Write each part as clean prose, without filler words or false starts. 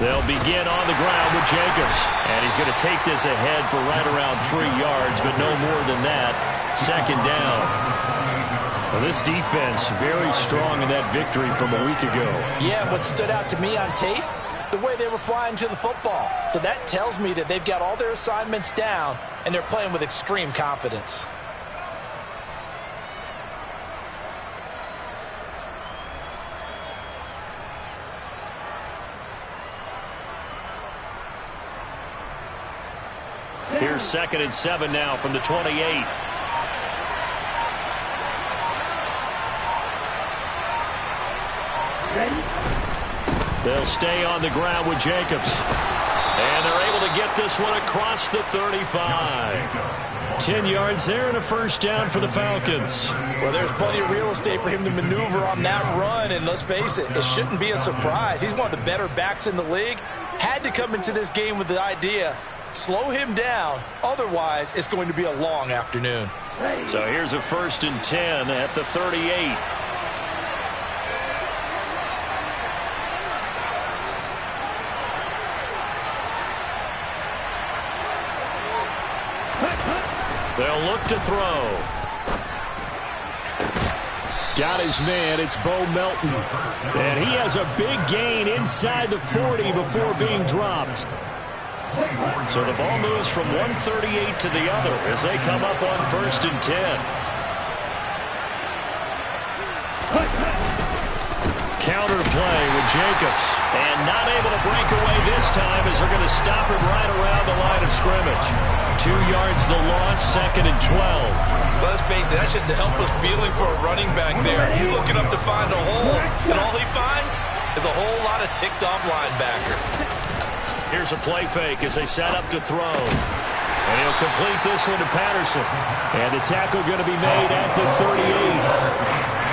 They'll begin on the ground with Jacobs. And he's going to take this ahead for right around 3 yards, but no more than that. Second down. Well, this defense very strong in that victory from a week ago. Yeah, what stood out to me on tape, the way they were flying to the football. So that tells me that they've got all their assignments down, and they're playing with extreme confidence. Here's 2nd and 7 now from the 28. They'll stay on the ground with Jacobs. And they're able to get this one across the 35. 10 yards there and a first down for the Falcons. Well, there's plenty of real estate for him to maneuver on that run, and let's face it, it shouldn't be a surprise. He's one of the better backs in the league. Had to come into this game with the idea, slow him down, otherwise it's going to be a long afternoon. So here's a 1st and 10 at the 38. They'll look to throw. Got his man. It's Bo Melton. And he has a big gain inside the 40 before being dropped. So the ball moves from 138 to the other as they come up on 1st and 10. Counter play with Jacobs. And not able to break away this time as they're going to stop him right around the line of scrimmage. 2 yards the loss, 2nd and 12. Let's face it, that's just a helpless feeling for a running back there. He's looking up to find a hole, and all he finds is a whole lot of ticked-off linebacker. Here's a play fake as they set up to throw. And he'll complete this one to Patterson. And the tackle going to be made at the 38.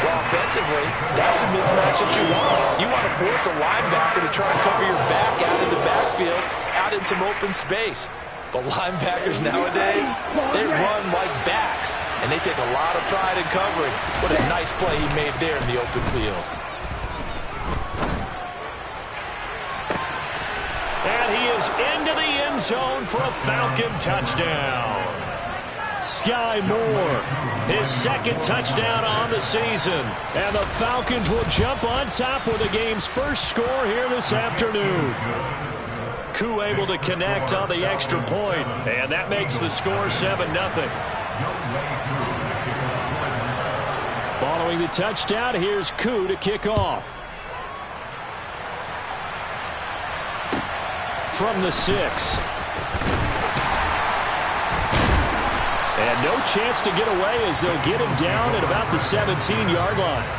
Well, offensively, that's the mismatch that you want. You want to force a linebacker to try and cover your back out of the backfield, out in some open space. But linebackers nowadays, they run like backs, and they take a lot of pride in covering. What a nice play he made there in the open field. And he is into the end zone for a Falcon touchdown. Sky Moore, his 2nd touchdown on the season. And the Falcons will jump on top with the game's first score here this afternoon. Koo able to connect on the extra point, and that makes the score 7-0. Following the touchdown, here's Koo to kick off. From the 6. And no chance to get away as they'll get him down at about the 17-yard line.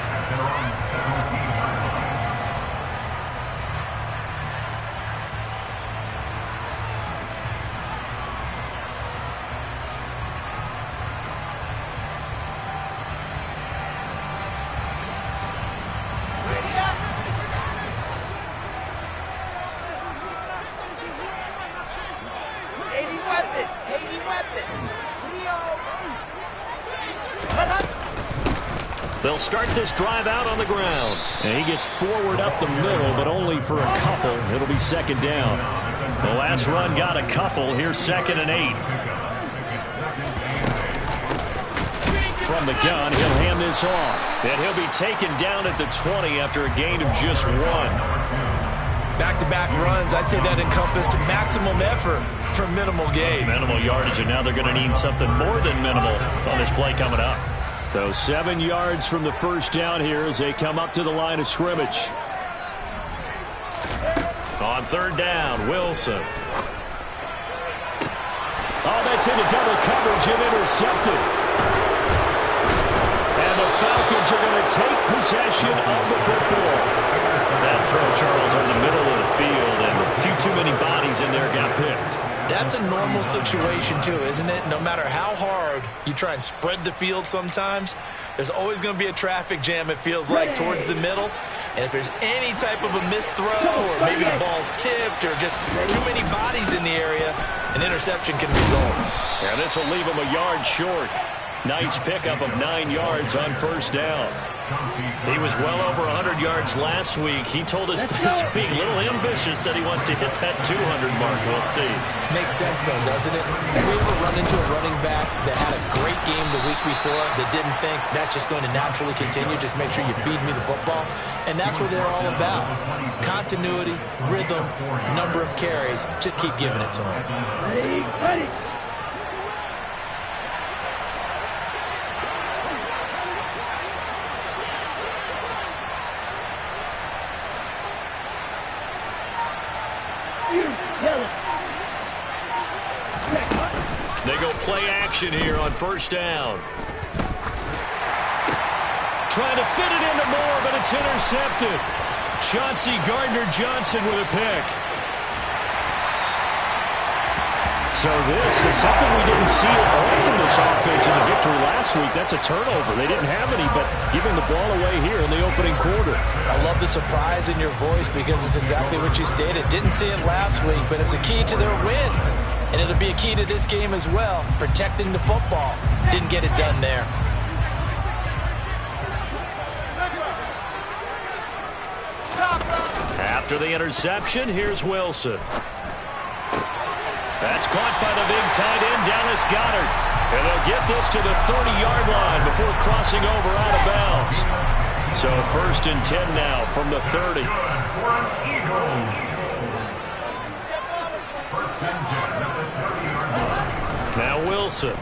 They'll start this drive out on the ground. And he gets forward up the middle, but only for a couple. It'll be 2nd down. The last run got a couple. Here's 2nd and 8. From the gun, he'll hand this off. And he'll be taken down at the 20 after a gain of just 1. Back-to-back runs, I'd say that encompassed maximum effort for minimal gain. Minimal yardage, and now they're going to need something more than minimal on this play coming up. So 7 yards from the first down here as they come up to the line of scrimmage. On 3rd down, Wilson. Oh, that's into double coverage and intercepted. And the Falcons are going to take possession of the football. That throw, Charles, on the middle of the field, and a few too many bodies in there got picked. That's a normal situation, too, isn't it? No matter how hard you try and spread the field sometimes, there's always going to be a traffic jam, it feels like, towards the middle. And if there's any type of a missed throw or maybe the ball's tipped or just too many bodies in the area, an interception can result. Yeah, this will leave them a yard short. Nice pickup of 9 yards on 1st down. He was well over 100 yards last week. He told us this week, a little ambitious, said he wants to hit that 200 mark. We'll see. Makes sense, though, doesn't it? Have we ever run into a running back that had a great game the week before that didn't think that's just going to naturally continue? Just make sure you feed me the football. And that's what they're all about. Continuity, rhythm, number of carries. Just keep giving it to them. Ready. They go play action here on first down. Trying to fit it into Moore, but it's intercepted. Chauncey Gardner-Johnson with a pick. So this is something we didn't see all from this offense in the victory last week. That's a turnover. They didn't have any, but giving the ball away here in the opening quarter. I love the surprise in your voice because it's exactly what you stated. Didn't see it last week, but it's a key to their win. And it'll be a key to this game as well, protecting the football. Didn't get it done there. After the interception, here's Wilson. That's caught by the big tight end, Dallas Goedert. And they'll get this to the 30-yard line before crossing over out of bounds. So 1st and 10 now from the 30. Now Wilson.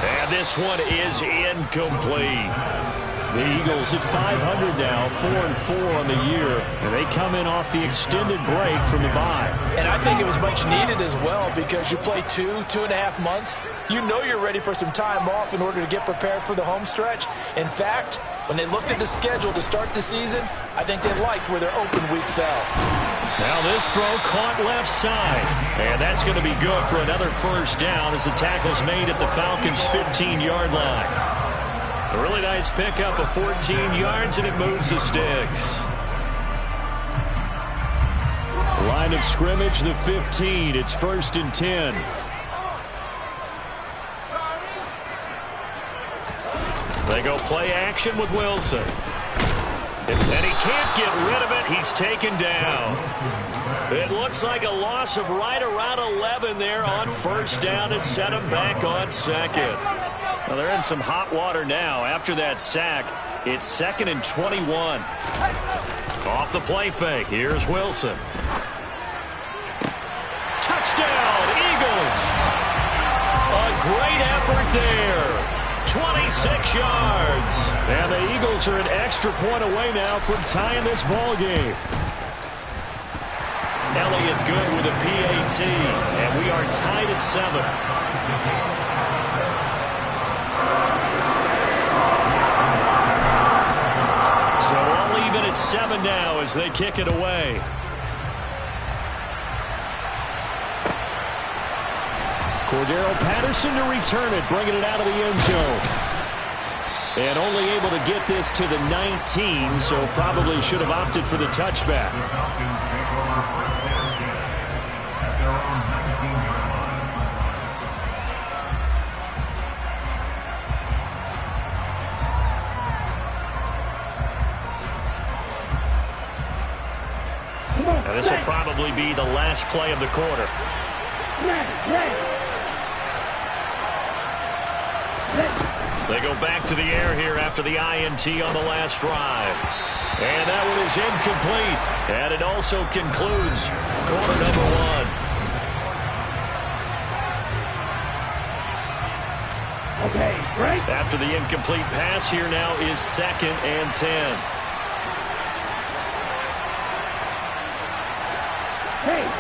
And this one is incomplete. The Eagles at 500 now, 4-4 on the year, and they come in off the extended break from the bye. And I think it was much needed as well because you play 2.5 months. You know you're ready for some time off in order to get prepared for the home stretch. In fact, when they looked at the schedule to start the season, I think they liked where their open week fell. Now this throw caught left side, and that's going to be good for another first down as the tackle's made at the Falcons' 15-yard line. A really nice pickup of 14 yards, and it moves the sticks. Line of scrimmage, the 15. It's 1st and 10. They go play action with Wilson. And he can't get rid of it. He's taken down. It looks like a loss of right around 11 there on first down to set him back on second. Well, they're in some hot water now. After that sack, it's 2nd and 21. Off the play fake. Here's Wilson. Touchdown, Eagles. A great effort there. 26 yards. And the Eagles are an extra point away now from tying this ball game. Elliott good with a PAT. And we are tied at 7. So all even at 7 now as they kick it away. Cordero Patterson to return it, bringing it out of the end zone. And only able to get this to the 19, so probably should have opted for the touchback. And this will probably be the last play of the quarter. They go back to the air here after the INT on the last drive. And that one is incomplete. And it also concludes quarter number 1. Okay, right. After the incomplete pass, here now is 2nd and 10.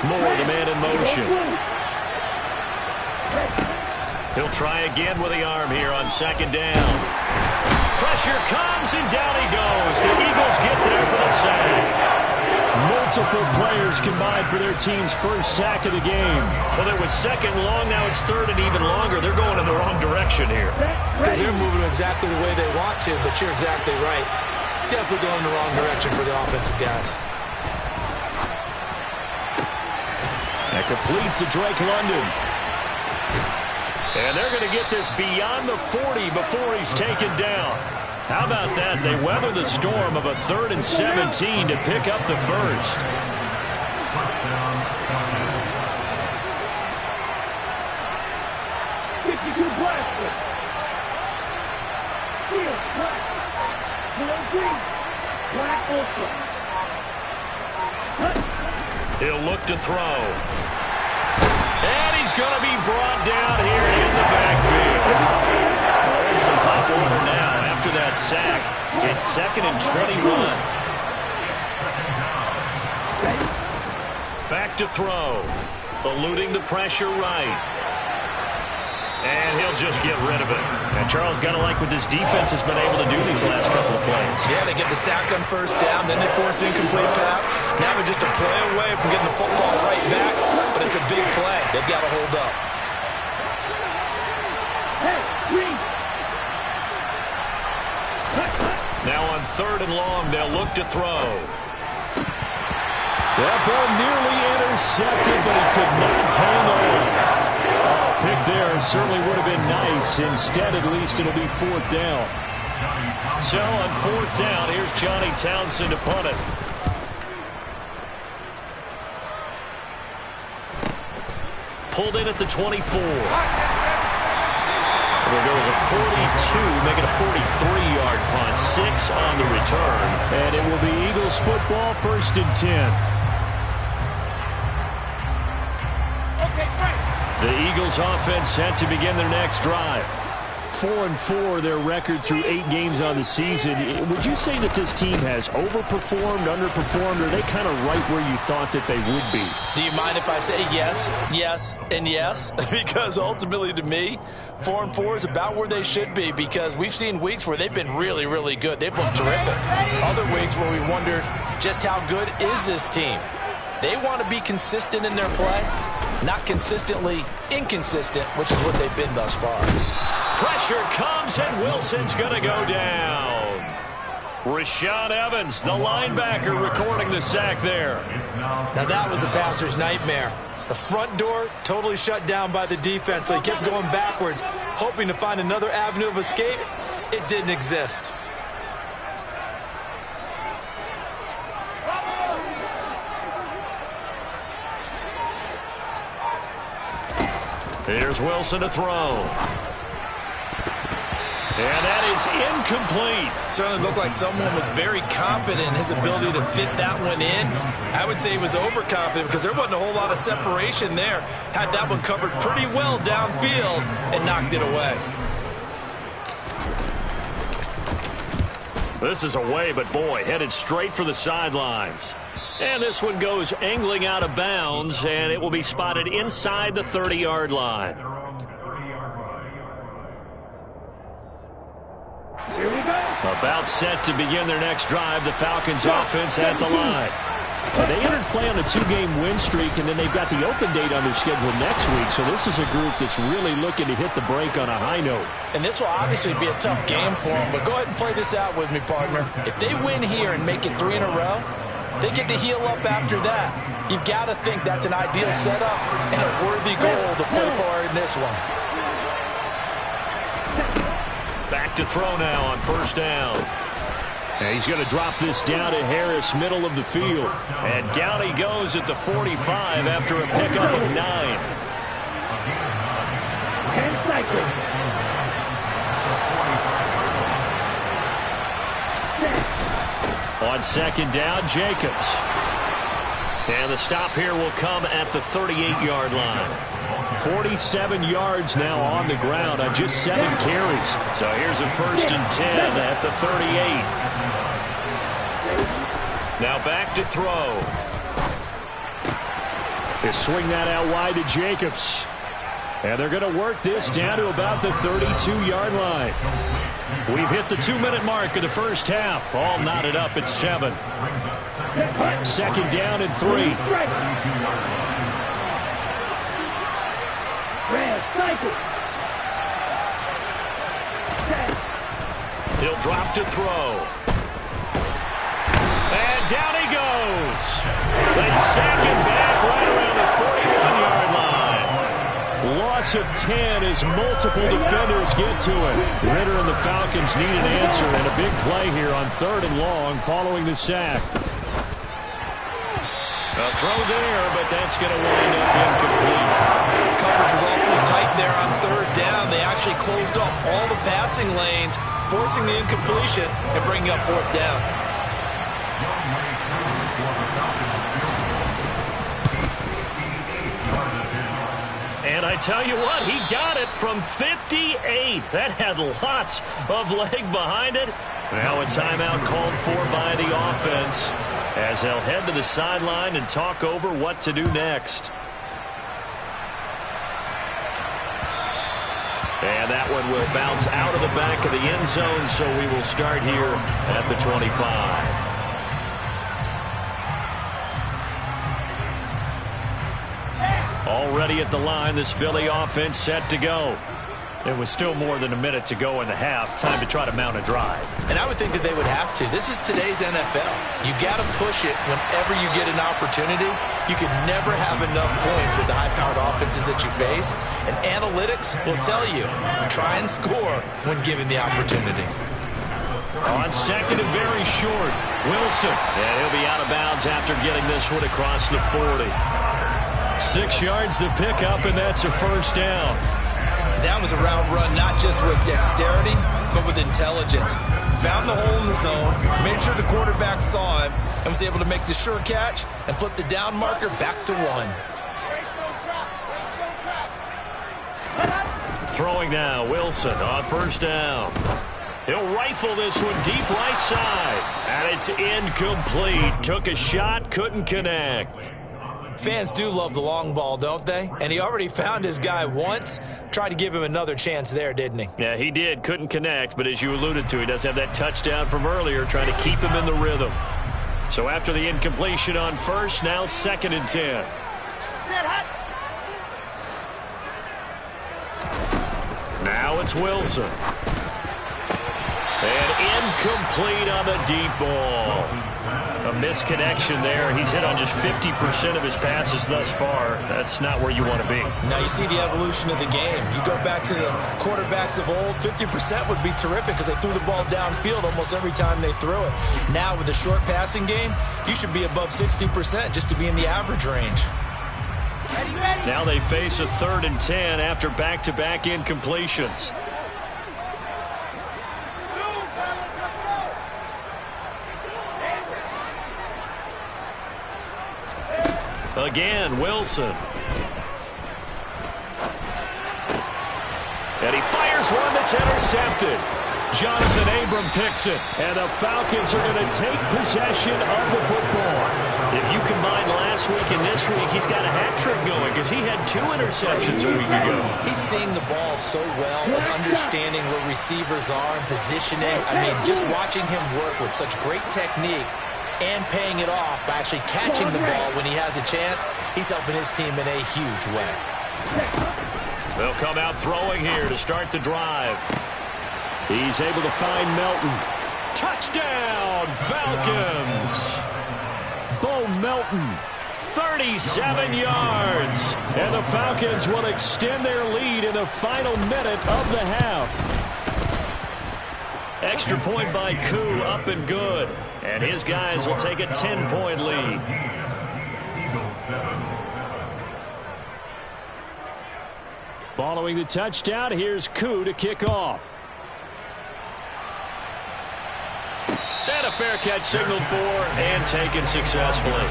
Moore, the man in motion. He'll try again with the arm here on 2nd down. Pressure comes, and down he goes. The Eagles get there for the sack. Multiple players combined for their team's first sack of the game. Well, it was 2nd long, now it's 3rd and even longer. They're going in the wrong direction here. Because they're moving exactly the way they want to, but you're exactly right. Definitely going in the wrong direction for the offensive guys. And complete to Drake London. And they're going to get this beyond the 40 before he's taken down. How about that? They weather the storm of a 3rd and 17 to pick up the first. He'll look to throw. And he's going to be brought down here in the backfield. Well, in some hot water now after that sack. It's 2nd and 21. Back to throw. Eluding the pressure right. And he'll just get rid of it. And Charles, got to like what this defense has been able to do these last couple of plays. Yeah, they get the sack on 1st down, then they force an incomplete pass. Now they're just a play away from getting the football right back, but it's a big play. They've got to hold up. Now on 3rd and long, they'll look to throw. That ball nearly intercepted, but he could not hang on. Pick there certainly would have been nice. Instead, at least, it'll be 4th down. So on 4th down, here's Johnny Townsend to punt it. Pulled in at the 24. There goes a 42, make it a 43-yard punt. 6 on the return. And it will be Eagles football, 1st and 10. The Eagles offense set to begin their next drive. 4-4 their record through 8 games on the season. Would you say that this team has overperformed, underperformed, or are they kind of right where you thought that they would be? Do you mind if I say yes, yes, and yes? Because ultimately to me, 4-4 is about where they should be, because we've seen weeks where they've been really, really good. They've looked terrific. Other weeks where we wondered just how good is this team. They want to be consistent in their play, not consistently inconsistent, which is what they've been thus far. Pressure comes, and Wilson's going to go down. Rashaan Evans, the linebacker, recording the sack there. Now that was a passer's nightmare. The front door totally shut down by the defense, so he kept going backwards, hoping to find another avenue of escape. It didn't exist. Here's Wilson to throw. And that is incomplete. Certainly looked like someone was very confident in his ability to fit that one in. I would say he was overconfident because there wasn't a whole lot of separation there. Had that one covered pretty well downfield and knocked it away. This is away, but boy, headed straight for the sidelines. And this one goes angling out of bounds, and it will be spotted inside the 30-yard line. Here we go. About set to begin their next drive, the Falcons offense at the line. They entered play on a 2-game win streak, and then they've got the open date on their schedule next week, so this is a group that's really looking to hit the break on a high note. And this will obviously be a tough game for them, but go ahead and play this out with me, partner. If they win here and make it 3 in a row, they get to heal up after that. You've got to think that's an ideal setup and a worthy goal to play for in this one. Back to throw now on 1st down. And he's going to drop this down to Harris, middle of the field. And down he goes at the 45 after a pickup of 9. On 2nd down, Jacobs. And the stop here will come at the 38-yard line. 47 yards now on the ground on just 7 carries. So here's a 1st and 10 at the 38. Now back to throw. They swing that out wide to Jacobs. And they're going to work this down to about the 32-yard line. We've hit the 2-minute mark of the first half. All knotted up at 7. 2nd down and 3. He'll drop to throw. And down he goes. They sack him back right around the 41-yard line. Loss loss of 10 as multiple defenders get to it. Ritter and the Falcons need an answer and a big play here on 3rd and long following the sack. A throw there, but that's going to wind up incomplete. Coverage was awfully tight there on 3rd down. They actually closed off all the passing lanes, forcing the incompletion and bringing up 4th down. And I tell you what, he got it from 58. That had lots of leg behind it. Now a timeout called for by the offense as they'll head to the sideline and talk over what to do next. And that one will bounce out of the back of the end zone, so we will start here at the 25. Already at the line, this Philly offense set to go. It was still more than a minute to go in the half. Time to try to mount a drive. And I would think that they would have to. This is today's NFL. You got to push it whenever you get an opportunity. You can never have enough points with the high-powered offenses that you face. And analytics will tell you, try and score when given the opportunity. On 2nd and very short, Wilson. And he'll be out of bounds after getting this one across the 40. 6 yards the pickup, and that's a 1st down. That was a route run not just with dexterity, but with intelligence. Found the hole in the zone, made sure the quarterback saw him, and was able to make the sure catch and flip the down marker back to 1. Throwing now, Wilson on 1st down. He'll rifle this one deep right side, and it's incomplete. Took a shot, couldn't connect. Fans do love the long ball, don't they? And he already found his guy once. Tried to give him another chance there, didn't he? Yeah, he did. Couldn't connect, but as you alluded to, he does have that touchdown from earlier, trying to keep him in the rhythm. So after the incompletion on 1st, now 2nd and 10. Now it's Wilson. And incomplete on the deep ball. A misconnection there. He's hit on just 50% of his passes thus far. That's not where you want to be. Now you see the evolution of the game. You go back to the quarterbacks of old, 50% would be terrific because they threw the ball downfield almost every time they threw it. Now with the short passing game, you should be above 60% just to be in the average range. Now they face a 3rd and 10 after back-to-back incompletions. Again, Wilson. And he fires one that's intercepted. Jonathan Abram picks it. And the Falcons are going to take possession of the football. If you combine last week and this week, he's got a hat trick going because he had 2 interceptions a week ago. He's seeing the ball so well and understanding where receivers are and positioning. I mean, just watching him work with such great technique and paying it off by actually catching the ball when he has a chance, he's helping his team in a huge way. They'll come out throwing here to start the drive. He's able to find Melton. Touchdown, Falcons! Bo Melton, 37 yards. And the Falcons will extend their lead in the final minute of the half. Extra point by Koo, up and good. And his guys will take a 10-point lead. Following the touchdown, here's Koo to kick off. And a fair catch signaled for and taken successfully.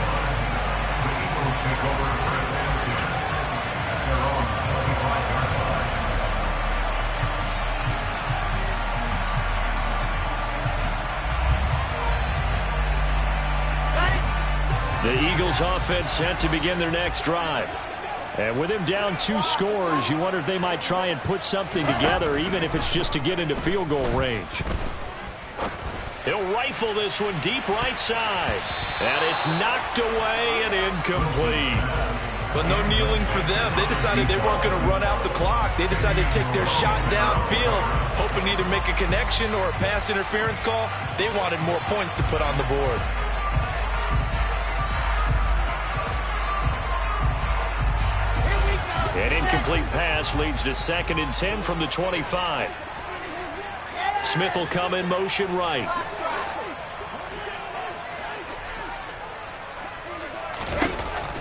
The Eagles offense set to begin their next drive. And with him down 2 scores, you wonder if they might try and put something together, even if it's just to get into field goal range. He'll rifle this one deep right side. And it's knocked away and incomplete. But no kneeling for them. They decided they weren't going to run out the clock. They decided to take their shot downfield, hoping to either make a connection or a pass interference call. They wanted more points to put on the board. An incomplete pass leads to 2nd and 10 from the 25. Smith will come in motion right.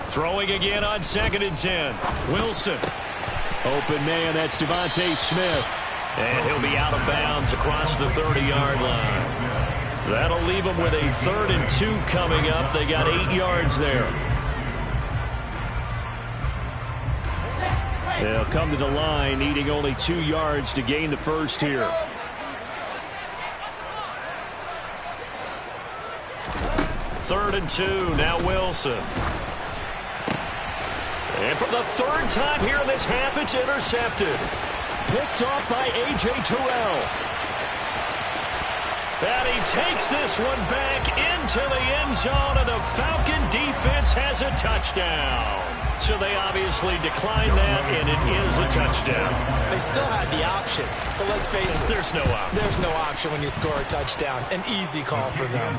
Throwing again on 2nd and 10. Wilson. Open man, that's Devontae Smith. And he'll be out of bounds across the 30-yard line. That'll leave them with a 3rd and 2 coming up. They got 8 yards there. They'll come to the line, needing only 2 yards to gain the first here. Third and 2, now Wilson. And for the 3rd time here in this half, it's intercepted. Picked off by A.J. Terrell. And he takes this one back into the end zone, and the Falcon defense has a touchdown. So they obviously declined that, and it is a touchdown. They still had the option, but let's face it. There's no option. There's no option when you score a touchdown. An easy call for them.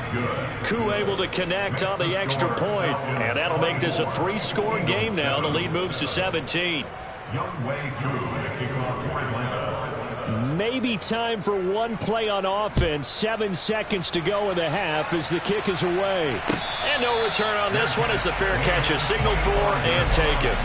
Koo able to connect on the extra point, and that'll make this a 3-score game now. The lead moves to 17. Maybe time for one play on offense. 7 seconds to go in the half as the kick is away. And no return on this one as the fair catch is signaled for and taken.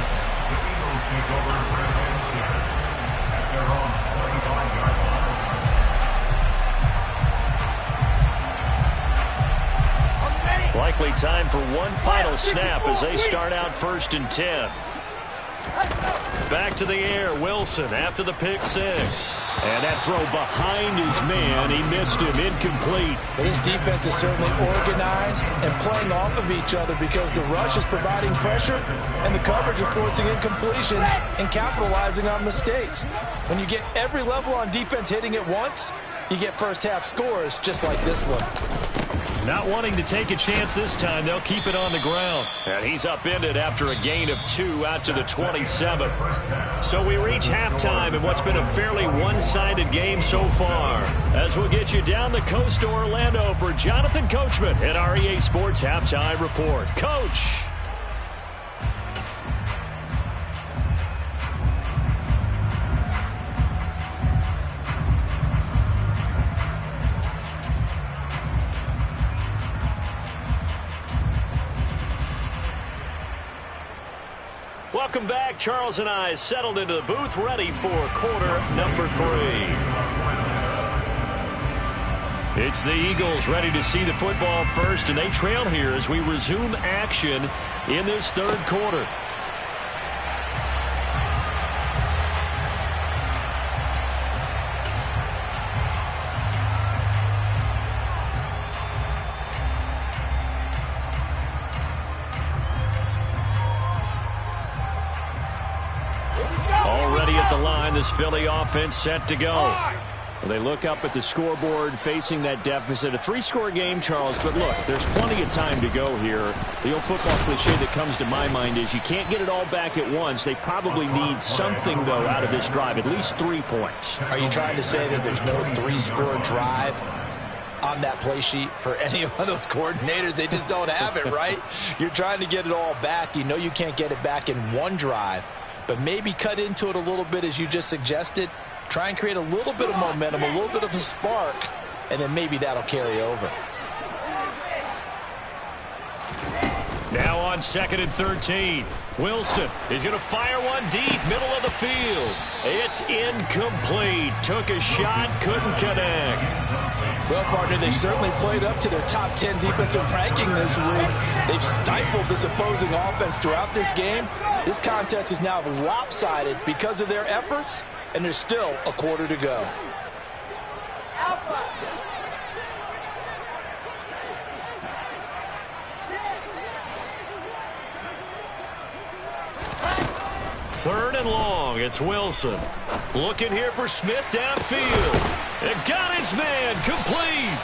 Likely time for one final snap as they start out 1st and 10. Back to the air, Wilson after the pick 6. And that throw behind his man, he missed him, incomplete. But this defense is certainly organized and playing off of each other because the rush is providing pressure and the coverage is forcing incompletions and capitalizing on mistakes. When you get every level on defense hitting at once, you get first half scores just like this one. Not wanting to take a chance this time, they'll keep it on the ground. And he's upended after a gain of 2 out to the 27. So we reach halftime in what's been a fairly one-sided game so far. As we'll get you down the coast to Orlando for Jonathan Coachman at our EA Sports Halftime Report. Coach! Welcome back. Charles and I settled into the booth, ready for quarter number 3. It's the Eagles ready to see the football first, and they trail here as we resume action in this 3rd quarter. This Philly offense set to go. They look up at the scoreboard facing that deficit. A 3-score game, Charles, but look, there's plenty of time to go here. The old football cliche that comes to my mind is you can't get it all back at once. They probably need something, though, out of this drive, at least 3 points. Are you trying to say that there's no 3-score drive on that play sheet for any of those coordinators? They just don't have it, right? You're trying to get it all back. You know you can't get it back in one drive. But maybe cut into it a little bit as you just suggested. Try and create a little bit of momentum, a little bit of a spark, and then maybe that'll carry over. Now on 2nd and 13. Wilson is going to fire one deep, middle of the field. It's incomplete. Took a shot, couldn't connect. Well, partner, they certainly played up to their top 10 defensive ranking this week. They've stifled this opposing offense throughout this game. This contest is now lopsided because of their efforts, and there's still a quarter to go. Third and long, it's Wilson. Looking here for Smith downfield. And got his man, complete.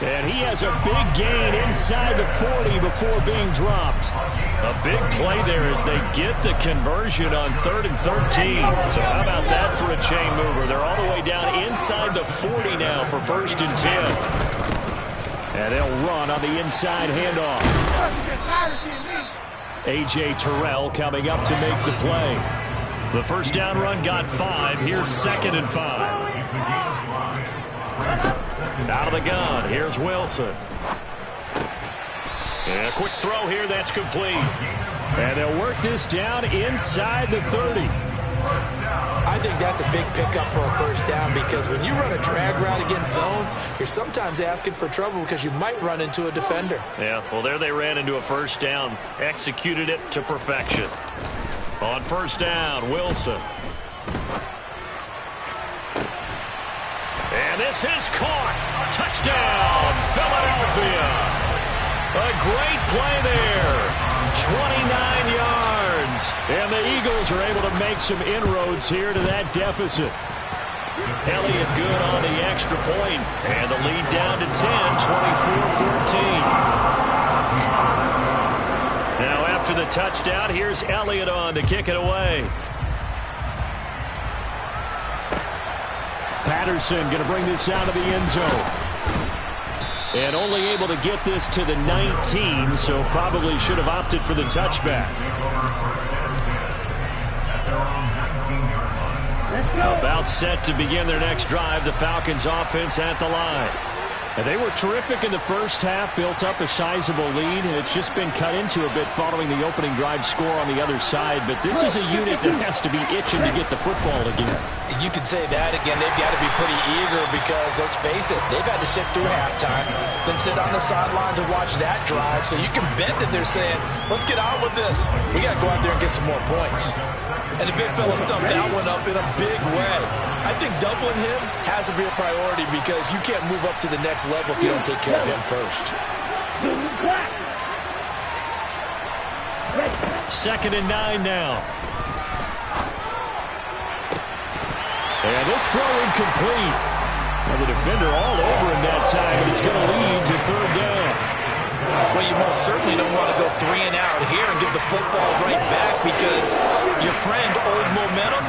And he has a big gain inside the 40 before being dropped. A big play there as they get the conversion on 3rd and 13. So how about that for a chain mover? They're all the way down inside the 40 now for 1st and 10. And they'll run on the inside handoff. A.J. Terrell coming up to make the play. The first down run got 5. Here's 2nd and 5. Out of the gun. Here's Wilson. And a quick throw here. That's complete. And they'll work this down inside the 30. I think that's a big pickup for a first down because when you run a drag route against zone, you're sometimes asking for trouble because you might run into a defender. Yeah, well, there they ran into a first down. Executed it to perfection. On first down, Wilson. And this is caught. Touchdown, Philadelphia. A great play there. 29 yards. And the Eagles are able to make some inroads here to that deficit. Elliott good on the extra point. And the lead down to 10, 24-14. Now after the touchdown, here's Elliott on to kick it away. Patterson going to bring this out of the end zone. And only able to get this to the 19, so probably should have opted for the touchback. About set to begin their next drive, the Falcons offense at the line. And they were terrific in the first half, built up a sizable lead, and it's just been cut into a bit following the opening drive score on the other side. But this is a unit that has to be itching to get the football again. You could say that again. They've got to be pretty eager because, let's face it, they've had to sit through halftime, then sit on the sidelines and watch that drive. So you can bet that they're saying, let's get on with this. We got to go out there and get some more points. And the big fella stumped that one up in a big way. I think doubling him has to be a priority because you can't move up to the next level if you don't take care of him first. 2nd and 9 now. And this throw incomplete. Well, the defender all over him that time, and it's going to lead to 3rd down. Well, you most certainly don't want to go 3 and out here and give the football right back because your friend, Old Momentum,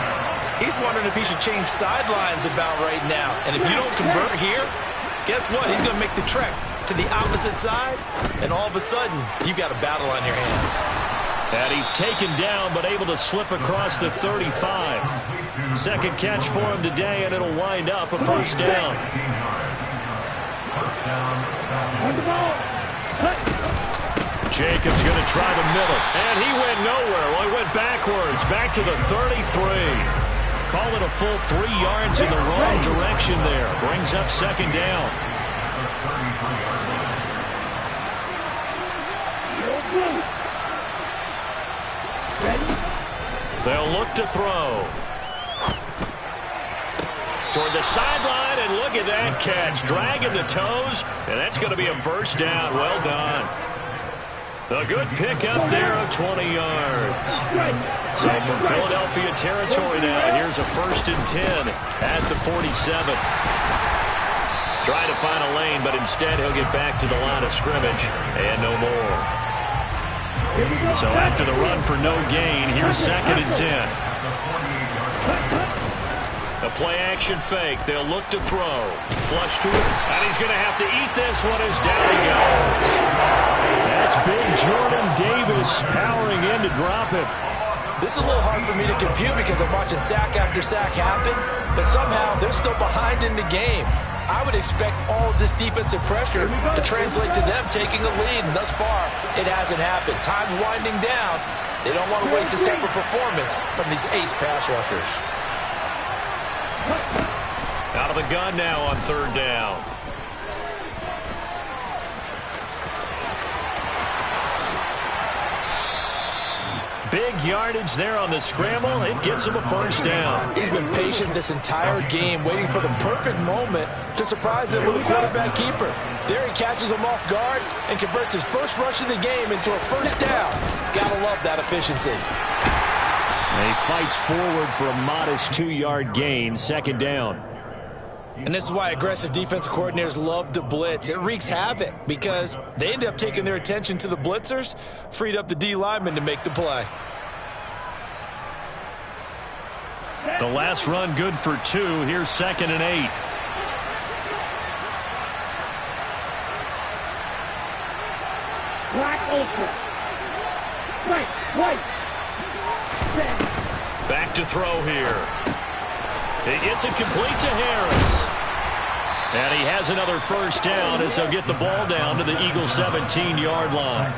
he's wondering if he should change sidelines about right now. And if you don't convert here, guess what? He's going to make the trek to the opposite side, and all of a sudden, you've got a battle on your hands. And he's taken down, but able to slip across the 35. Second catch for him today, and it'll wind up a first down. Jacobs going to try the middle, and he went nowhere. Well, he went backwards, back to the 33. Call it a full 3 yards in the wrong direction there. Brings up 2nd down. They'll look to throw. Toward the sideline, and look at that catch. Dragging the toes, and that's going to be a first down. Well done. A good pickup there of 20 yards. So from Philadelphia territory now, here's a 1st and 10 at the 47. Try to find a lane, but instead he'll get back to the line of scrimmage and no more. So after the run for no gain, here's 2nd and 10. A play-action fake. They'll look to throw. Flush to it, and he's going to have to eat this one as down he goes. That's big Jordan Davis powering in to drop it. This is a little hard for me to compute because I'm watching sack after sack happen, but somehow they're still behind in the game. I would expect all of this defensive pressure to translate to them taking a lead, and thus far, it hasn't happened. Time's winding down. They don't want to waste this type of performance from these ace pass rushers. Out of the gun now on 3rd down. Big yardage there on the scramble. It gets him a first down. He's been patient this entire game, waiting for the perfect moment to surprise them with a quarterback keeper. There he catches him off guard and converts his first rush of the game into a first down. Gotta love that efficiency. And he fights forward for a modest 2-yard gain, 2nd down. And this is why aggressive defensive coordinators love to blitz. It wreaks havoc because they end up taking their attention to the blitzers, freed up the D lineman to make the play. The last run good for 2. Here's 2nd and 8. Back to throw here. He gets it complete to Harris. And he has another first down as they'll get the ball down to the Eagles' 17-yard line.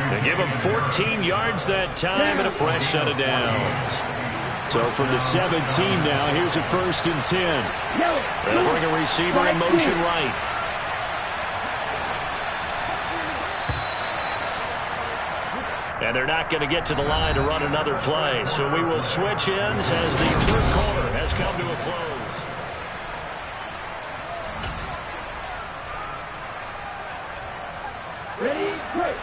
They give him 14 yards that time and a fresh set of downs. So from the 17 now, here's a 1st and 10. They'll bring a receiver in motion right. And they're not going to get to the line to run another play. So we will switch ends as the third quarter has come to a close. Ready, break.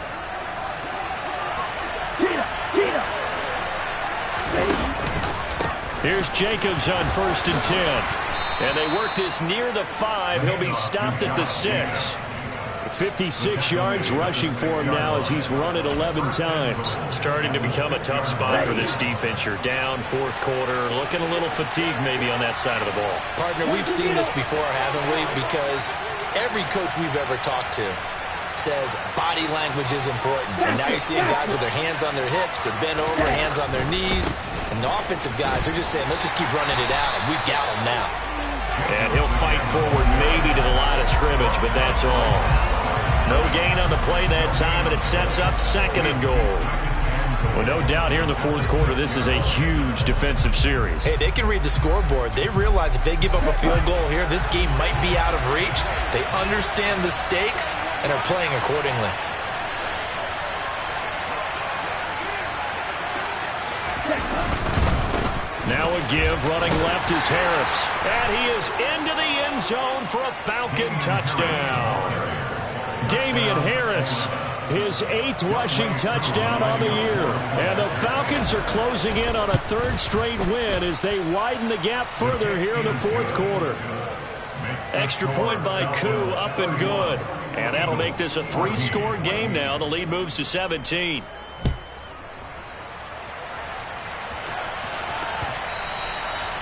Here's Jacobs on 1st and 10. And they work this near the 5. He'll be stopped at the 6. 56 yards rushing for him now as he's run it 11 times. Starting to become a tough spot for this defense. You're down 4th quarter. Looking a little fatigued maybe on that side of the ball. Partner, we've seen this before, haven't we? Because every coach we've ever talked to says body language is important. And now you're seeing guys with their hands on their hips, they're bent over, hands on their knees. And the offensive guys are just saying, let's just keep running it out. And we've got them now. And he'll fight forward maybe to the line of scrimmage, but that's all. No gain on the play that time, and it sets up 2nd and goal. Well, no doubt here in the 4th quarter, this is a huge defensive series. Hey, they can read the scoreboard. They realize if they give up a field goal here, this game might be out of reach. They understand the stakes and are playing accordingly. Now a give, running left is Harris. And he is into the end zone for a Falcon touchdown. Damian Harris, his 8th rushing touchdown on the year. And the Falcons are closing in on a 3rd straight win as they widen the gap further here in the 4th quarter. Extra point by Koo, up and good. And that'll make this a 3-score game now. The lead moves to 17.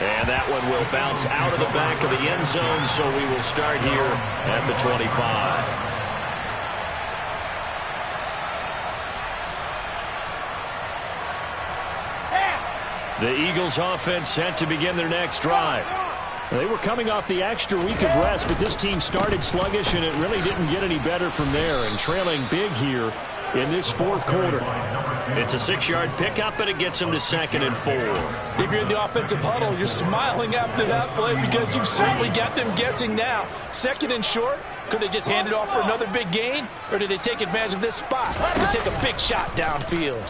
And that one will bounce out of the back of the end zone, so we will start here at the 25. The Eagles offense set to begin their next drive. They were coming off the extra week of rest, but this team started sluggish, and it really didn't get any better from there. And trailing big here in this 4th quarter. It's a 6-yard pickup, and it gets them to 2nd and 4. If you're in the offensive huddle, you're smiling after that play because you've certainly got them guessing now. 2nd and short. Could they just hand it off for another big gain? Or did they take advantage of this spot to take a big shot downfield?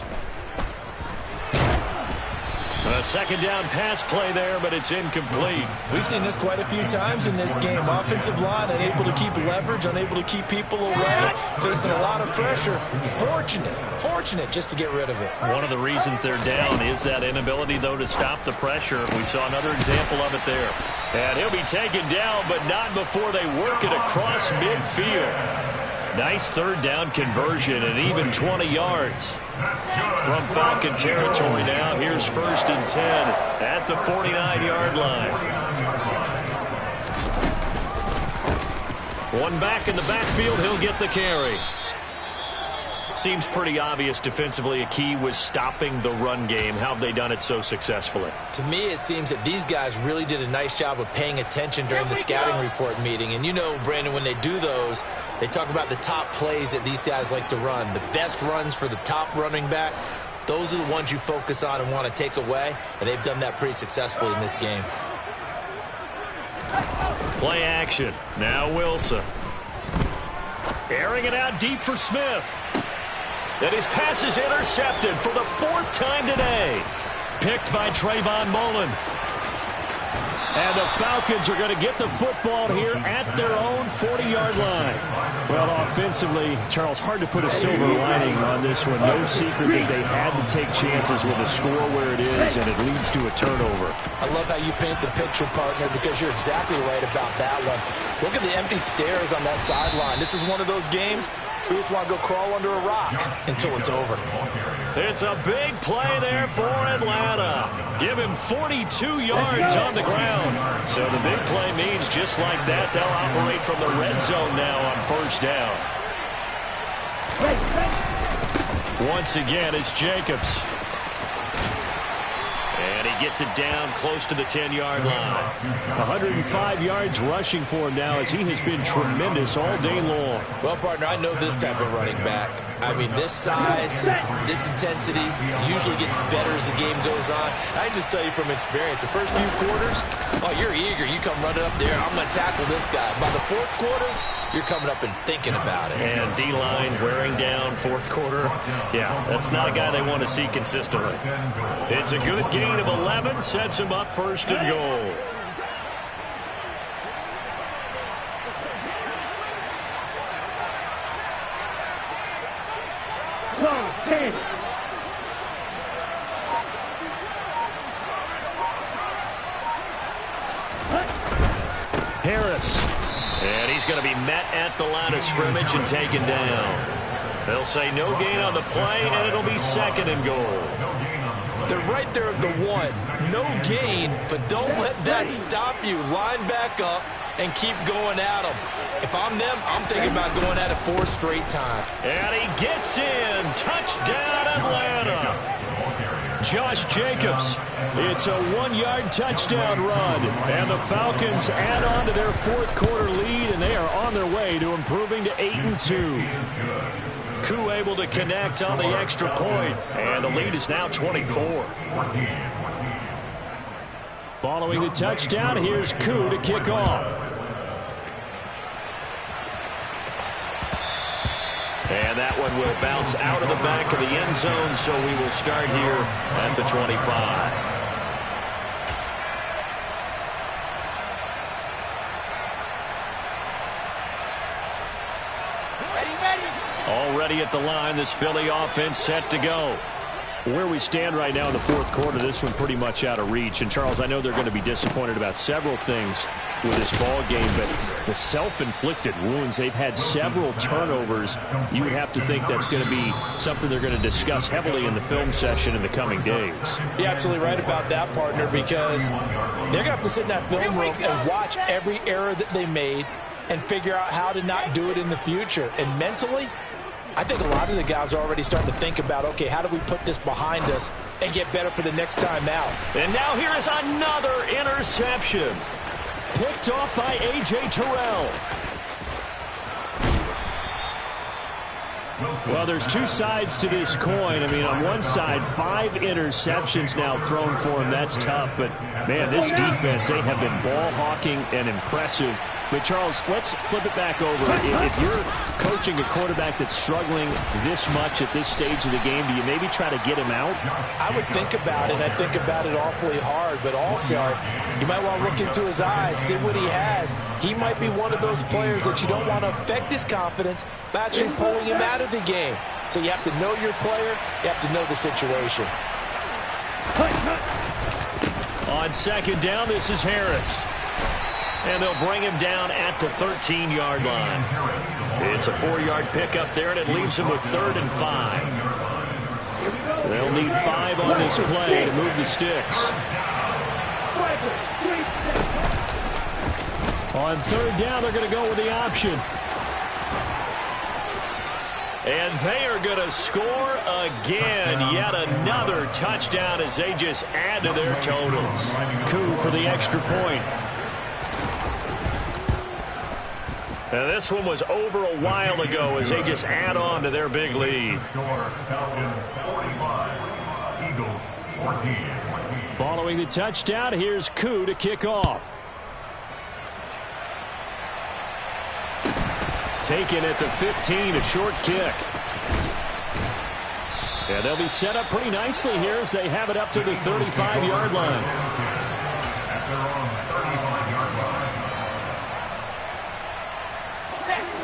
A 2nd down pass play there, but it's incomplete. We've seen this quite a few times in this game. Offensive line unable to keep leverage, unable to keep people away, facing a lot of pressure. Fortunate just to get rid of it. One of the reasons they're down is that inability, though, to stop the pressure. We saw another example of it there. And he'll be taken down, but not before they work it across midfield. Nice 3rd down conversion and even 20 yards. From Falcon territory now, here's 1st and 10 at the 49-yard line. One back in the backfield, he'll get the carry. Seems pretty obvious defensively a key was stopping the run game. How have they done it so successfully? To me, it seems that these guys really did a nice job of paying attention during the scouting report meeting. And you know, Brandon, when they do those, they talk about the top plays that these guys like to run. The best runs for the top running back, those are the ones you focus on and want to take away. And they've done that pretty successfully in this game. Play action. Now Wilson. Airing it out deep for Smith. And his pass is intercepted for the 4th time today. Picked by Trayvon Mullen. And the Falcons are going to get the football here at their own 40-yard line. Well, offensively, Charles, hard to put a silver lining on this one. No secret that they had to take chances with a score where it is, and it leads to a turnover. I love how you paint the picture, partner, because you're exactly right about that one. Look at the empty stairs on that sideline. This is one of those games we just want to go crawl under a rock until it's over. It's a big play there for Atlanta. Give him 42 yards on the ground. So the big play means just like that, they'll operate from the red zone now on 1st down. Once again, it's Jacobs. And he gets it down close to the 10-yard line. 105 yards rushing for him now as he has been tremendous all day long. Well, partner, I know this type of running back. I mean, this size, this intensity usually gets better as the game goes on. I just tell you from experience, the first few quarters, oh, you're eager. You come running up there, I'm going to tackle this guy. By the fourth quarter, you're coming up and thinking about it. And D-line wearing down fourth quarter. Yeah, that's not a guy they want to see consistently. It's a good gain of 11, sets him up first and goal. Harris. And he's going to be met at the line of scrimmage and taken down. They'll say no gain on the play, and it'll be second and goal. They're right there at the one. No gain, but don't let that stop you. Line back up and keep going at them. If I'm them, I'm thinking about going at it 4 straight times. And he gets in. Touchdown, Atlanta. Josh Jacobs. It's a 1-yard touchdown run. And the Falcons add on to their fourth quarter lead, and they are on their way to improving to 8-2. Koo able to connect on the extra point, and the lead is now 24. Following the touchdown, here's Koo to kick off. And that one will bounce out of the back of the end zone, so we will start here at the 25. Already at the line, this Philly offense set to go. Where we stand right now in the fourth quarter, this one pretty much out of reach. And, Charles, I know they're going to be disappointed about several things with this ball game, but the self-inflicted wounds, they've had several turnovers. You would have to think that's going to be something they're going to discuss heavily in the film session in the coming days. You're absolutely right about that, partner, because they're going to have to sit in that film room and watch every error that they made and figure out how to not do it in the future. And mentally, I think a lot of the guys are already starting to think about, okay, how do we put this behind us and get better for the next time out? And now here is another interception. Picked off by A.J. Terrell. Well, there's two sides to this coin. I mean, on one side, 5 interceptions now thrown for him. That's tough. But, man, this defense, they have been ball hawking and impressive. But, Charles, let's flip it back over. If you're coaching a quarterback that's struggling this much at this stage of the game, do you maybe try to get him out? I would think about it. I think about it awfully hard. But also, you might want to look into his eyes, see what he has. He might be one of those players that you don't want to affect his confidence by actually pulling him out of the game. So you have to know your player. You have to know the situation. On second down, this is Harris. And they'll bring him down at the 13-yard line. It's a 4-yard pickup there, and it leaves him with 3rd and 5. They'll need 5 on this play to move the sticks. On 3rd down, they're going to go with the option. And they are going to score again. Yet another touchdown as they just add to their totals. Koo for the extra point. Now, this one was over a while ago as they just add on to their big lead. Following the touchdown, here's Koo to kick off. Taken at the 15, a short kick. Yeah, they'll be set up pretty nicely here as they have it up to the 35-yard line.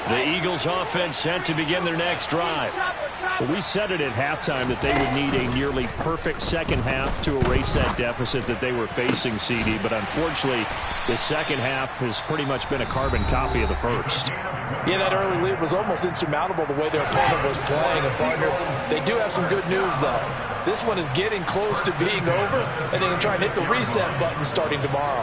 The Eagles offense set to begin their next drive. Well, we said it at halftime that they would need a nearly perfect second half to erase that deficit that they were facing, CD. But unfortunately, the second half has pretty much been a carbon copy of the first. Yeah, that early lead was almost insurmountable the way their opponent was playing. And, partner, they do have some good news, though. This one is getting close to being over, and they can try and hit the reset button starting tomorrow.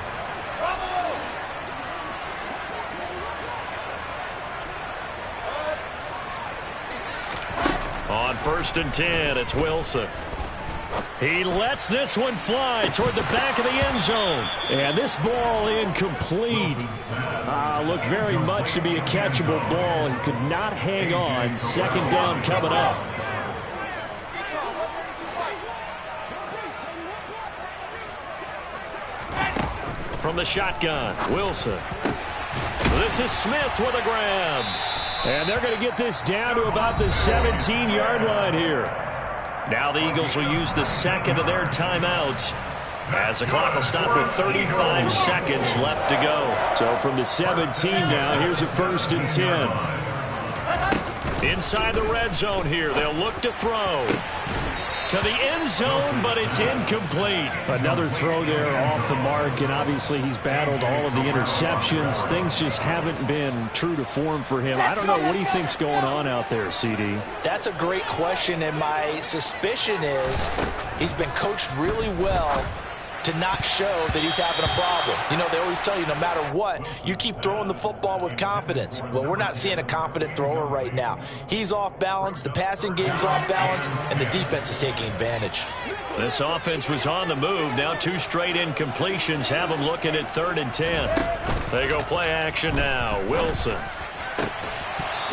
On 1st and 10, it's Wilson. He lets this one fly toward the back of the end zone. And this ball incomplete. Looked very much to be a catchable ball and could not hang on. Second down coming up. From the shotgun, Wilson. This is Smith with a grab. And they're going to get this down to about the 17-yard line here. Now the Eagles will use the second of their timeouts as the clock will stop with 35 seconds left to go. So from the 17 now, here's a 1st and 10. Inside the red zone here, they'll look to throw. To the end zone, but it's incomplete. Another throw there off the mark, and obviously he's battled all of the interceptions. Things just haven't been true to form for him. I don't know. What do you think's going on out there, CD? That's a great question, and my suspicion is he's been coached really well to not show that he's having a problem. You know, they always tell you no matter what, you keep throwing the football with confidence. Well, we're not seeing a confident thrower right now. He's off balance, the passing game's off balance, and the defense is taking advantage. This offense was on the move. Now 2 straight incompletions have them looking at 3rd and 10. They go play action now. Wilson.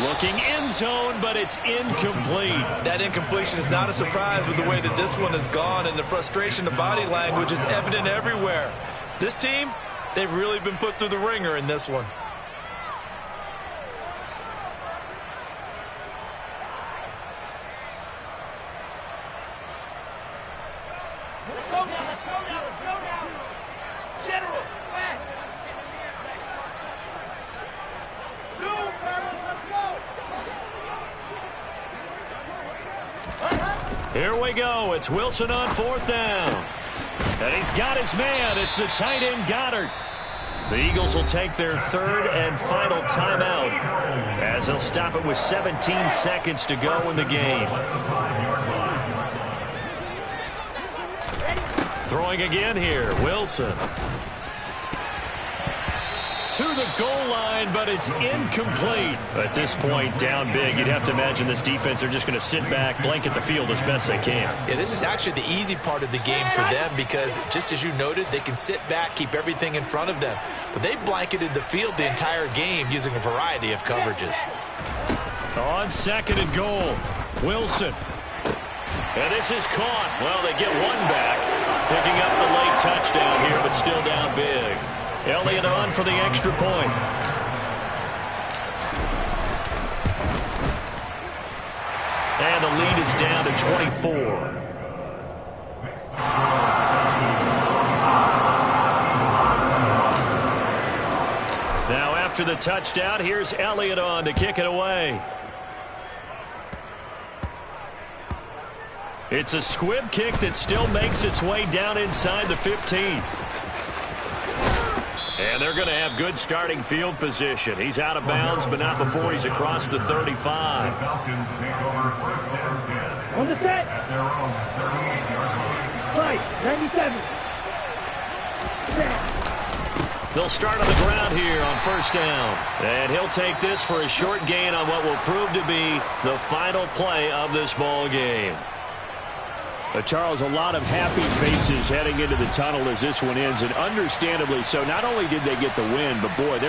Looking end zone, but it's incomplete. That incompletion is not a surprise with the way that this one has gone, and the frustration, the body language is evident everywhere. This team, they've really been put through the ringer in this one. Let's go now, let's go now, let's go now. General, fast. Zoom, fellas, let's go. Here we go. It's Wilson on 4th down. And he's got his man. It's the tight end, Goddard. The Eagles will take their 3rd and final timeout as they'll stop it with 17 seconds to go in the game. Throwing again here, Wilson. To the goal line, but it's incomplete. At this point, down big, you'd have to imagine this defense are just going to sit back, blanket the field as best they can. Yeah, this is actually the easy part of the game for them because, just as you noted, they can sit back, keep everything in front of them. But they blanketed the field the entire game using a variety of coverages. On 2nd and goal, Wilson. And this is caught. Well, they get one back, picking up the late touchdown here, but still down big. Elliott on for the extra point. And the lead is down to 24. Now after the touchdown, here's Elliott on to kick it away. It's a squib kick that still makes its way down inside the 15. And they're going to have good starting field position. He's out of bounds, but not before he's across the 35. On the set. Right, 97. They'll start on the ground here on 1st down. And he'll take this for a short gain on what will prove to be the final play of this ball game. Charles, a lot of happy faces heading into the tunnel as this one ends, and understandably so. Not only did they get the win, but boy, they're